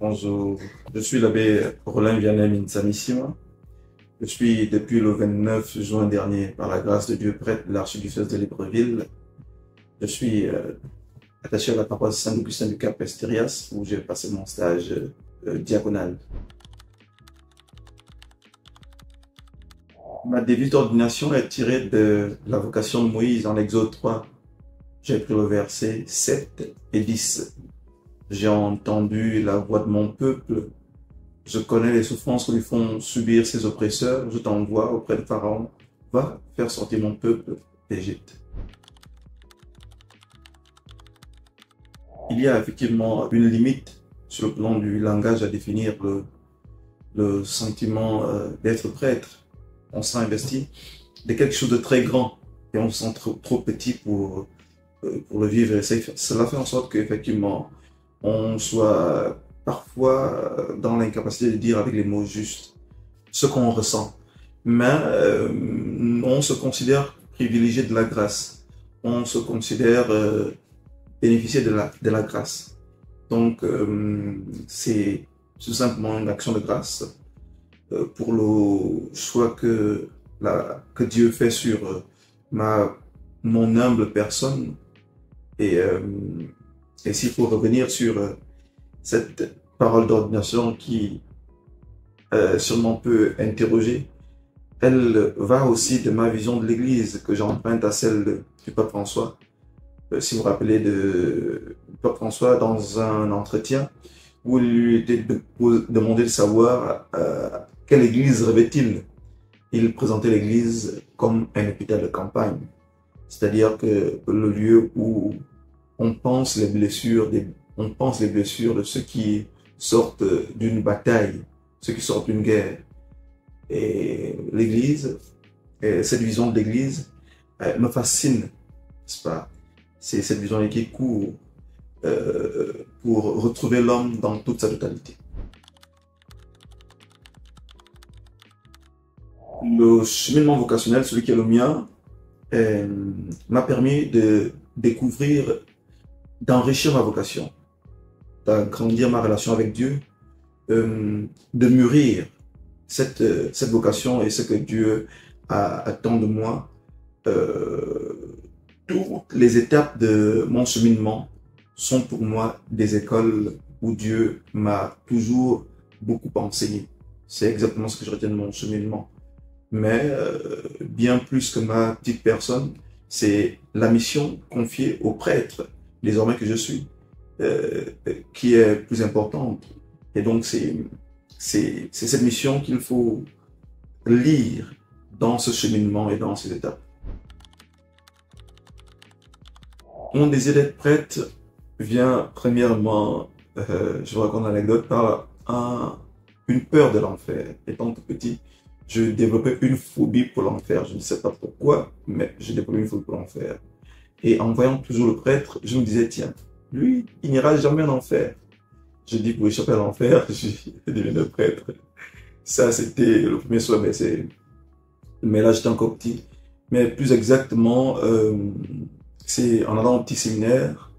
Bonjour, je suis l'abbé Roland Vianney Nsamissima. Je suis depuis le 29 juin dernier, par la grâce de Dieu, prêtre de l'archidiocèse de Libreville. Je suis attaché à la paroisse Saint-Augustin du Cap-Esterias, où j'ai passé mon stage diaconal. Ma devise d'ordination est tirée de la vocation de Moïse en Exode 3. J'ai pris le verset 7 et 10. J'ai entendu la voix de mon peuple. Je connais les souffrances que lui font subir ses oppresseurs. Je t'envoie auprès de Pharaon. Va faire sortir mon peuple d'Égypte. Il y a effectivement une limite sur le plan du langage à définir le sentiment d'être prêtre. On s'est investi de quelque chose de très grand et on se sent trop petit pour le vivre. Et cela fait en sorte qu'effectivement, on soit parfois dans l'incapacité de dire avec les mots justes ce qu'on ressent. Mais on se considère privilégié de la grâce. On se considère bénéficier de la grâce. Donc, c'est tout simplement une action de grâce pour le choix que Dieu fait sur mon humble personne. Et s'il faut revenir sur cette parole d'ordination qui sûrement peut interroger, elle va aussi de ma vision de l'Église que j'emprunte à celle du pape François. Si vous vous rappelez du pape François dans un entretien où il lui était demandé de savoir quelle Église rêvait-il. Il présentait l'Église comme un hôpital de campagne, c'est-à-dire que le lieu où on pense les blessures de ceux qui sortent d'une bataille, ceux qui sortent d'une guerre. Et l'Église, cette vision de l'Église me fascine, n'est-ce pas? C'est cette vision qui court pour retrouver l'homme dans toute sa totalité. Le cheminement vocationnel, celui qui est le mien, m'a permis de découvrir, d'enrichir ma vocation, d'agrandir ma relation avec Dieu, de mûrir cette vocation et ce que Dieu attend de moi. Toutes les étapes de mon cheminement sont pour moi des écoles où Dieu m'a toujours beaucoup enseigné. C'est exactement ce que je retiens de mon cheminement. Mais bien plus que ma petite personne, c'est la mission confiée au prêtre, désormais que je suis, qui est plus importante. Et donc c'est cette mission qu'il faut lire dans ce cheminement et dans ces étapes. Mon désir d'être prêtre vient premièrement, je vous raconte l'anecdote, par une peur de l'enfer. Étant tout petit, je développais une phobie pour l'enfer. Je ne sais pas pourquoi, mais j'ai développé une phobie pour l'enfer. Et en voyant toujours le prêtre, je me disais, tiens, lui, il n'ira jamais en enfer. Je dis, pour échapper à l'enfer, je deviens prêtre. Ça, c'était le premier souhait, mais là, j'étais encore petit. Mais plus exactement, c'est en allant au petit séminaire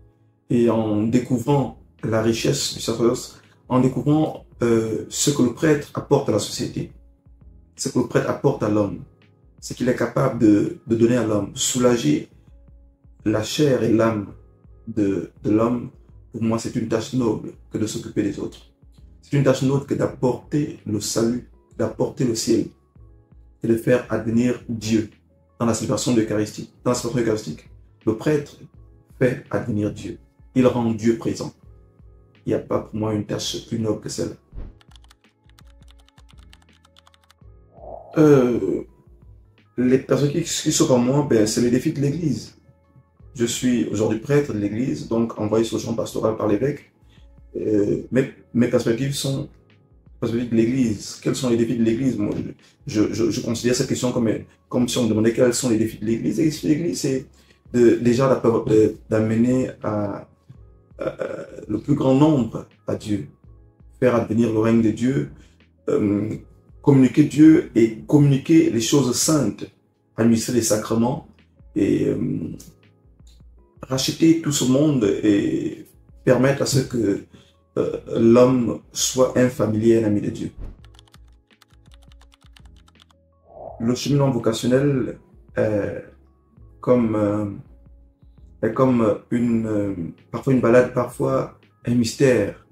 et en découvrant la richesse du sacerdoce, en découvrant ce que le prêtre apporte à la société, ce que le prêtre apporte à l'homme, ce qu'il est capable de donner à l'homme, soulager la chair et l'âme de l'homme. Pour moi, c'est une tâche noble que de s'occuper des autres. C'est une tâche noble que d'apporter le salut, d'apporter le ciel et de faire advenir Dieu dans la célébration de l'Eucharistie. Dans la célébration eucharistique, le prêtre fait advenir Dieu. Il rend Dieu présent. Il n'y a pas pour moi une tâche plus noble que celle-là. Les personnes qui sont comme moi, c'est les défis de l'Église. Je suis aujourd'hui prêtre de l'Église, donc envoyé sur le champ pastoral par l'évêque. Mes perspectives sont les perspectives de l'Église. Quels sont les défis de l'Église? Moi, je considère cette question comme si on me demandait quels sont les défis de l'Église. Et l'Église, c'est déjà d'amener le plus grand nombre à Dieu, faire advenir le règne de Dieu, communiquer Dieu et communiquer les choses saintes, administrer les sacrements et racheter tout ce monde et permettre à ce que l'homme soit un familier, un ami de Dieu. Le cheminement vocationnel est comme, est comme parfois une balade, parfois un mystère.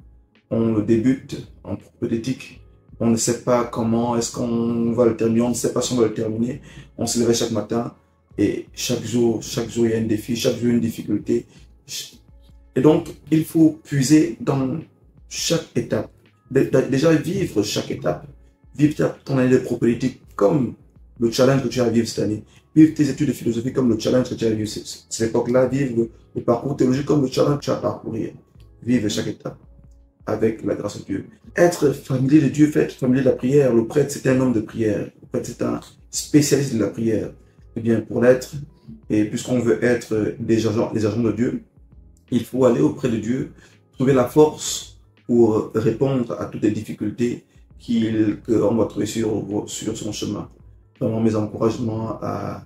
On le débute en propédétique. On ne sait pas comment est-ce qu'on va le terminer, on ne sait pas si on va le terminer. On se lève chaque matin et chaque jour, il y a un défi, chaque jour une difficulté. Et donc, il faut puiser dans chaque étape. Déjà vivre chaque étape. Vivre ton année de propédétique comme le challenge que tu as à vivre cette année. Vivre tes études de philosophie comme le challenge que tu as à vivre cette époque-là. Vivre le parcours théologique comme le challenge que tu as à parcourir. Vivre chaque étape avec la grâce de Dieu. Être familier de Dieu, être familier de la prière. Le prêtre, c'est un homme de prière. Le prêtre, c'est un spécialiste de la prière. Eh bien, pour l'être, et puisqu'on veut être des agents de Dieu, il faut aller auprès de Dieu, trouver la force pour répondre à toutes les difficultés qu'on va trouver sur son chemin. Vraiment mes encouragements à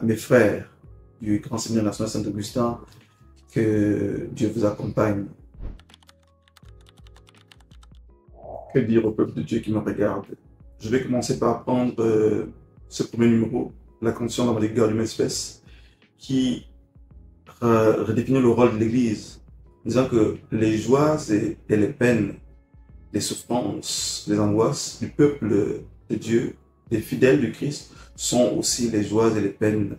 mes frères du Grand Séminaire National Saint-Augustin, que Dieu vous accompagne. Que dire au peuple de Dieu qui me regarde? Je vais commencer par prendre ce premier numéro, la Confession dans les guerres du Mesfès, qui redéfinir le rôle de l'Église, disant que les joies et les peines, les souffrances, les angoisses du peuple de Dieu, des fidèles du Christ, sont aussi les joies et les peines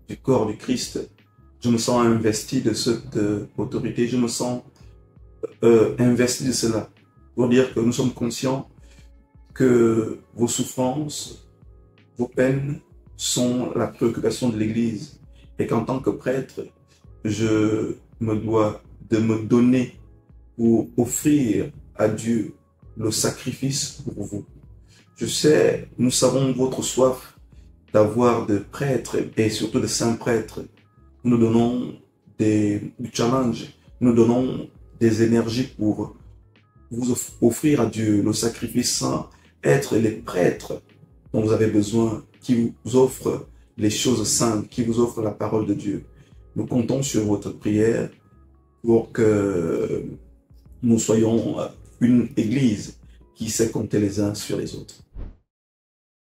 du corps du Christ. Je me sens investi de cette autorité, je me sens investi de cela, pour dire que nous sommes conscients que vos souffrances, vos peines sont la préoccupation de l'Église et qu'en tant que prêtre, je me dois de me donner pour offrir à Dieu le sacrifice pour vous. Je sais, nous savons votre soif d'avoir de prêtres et surtout de saints prêtres. Nous donnons du challenge, nous donnons des énergies pour vous offrir à Dieu le sacrifice saint, être les prêtres dont vous avez besoin, qui vous offrent les choses saintes, qui vous offrent la parole de Dieu. Nous comptons sur votre prière pour que nous soyons une église qui sait compter les uns sur les autres.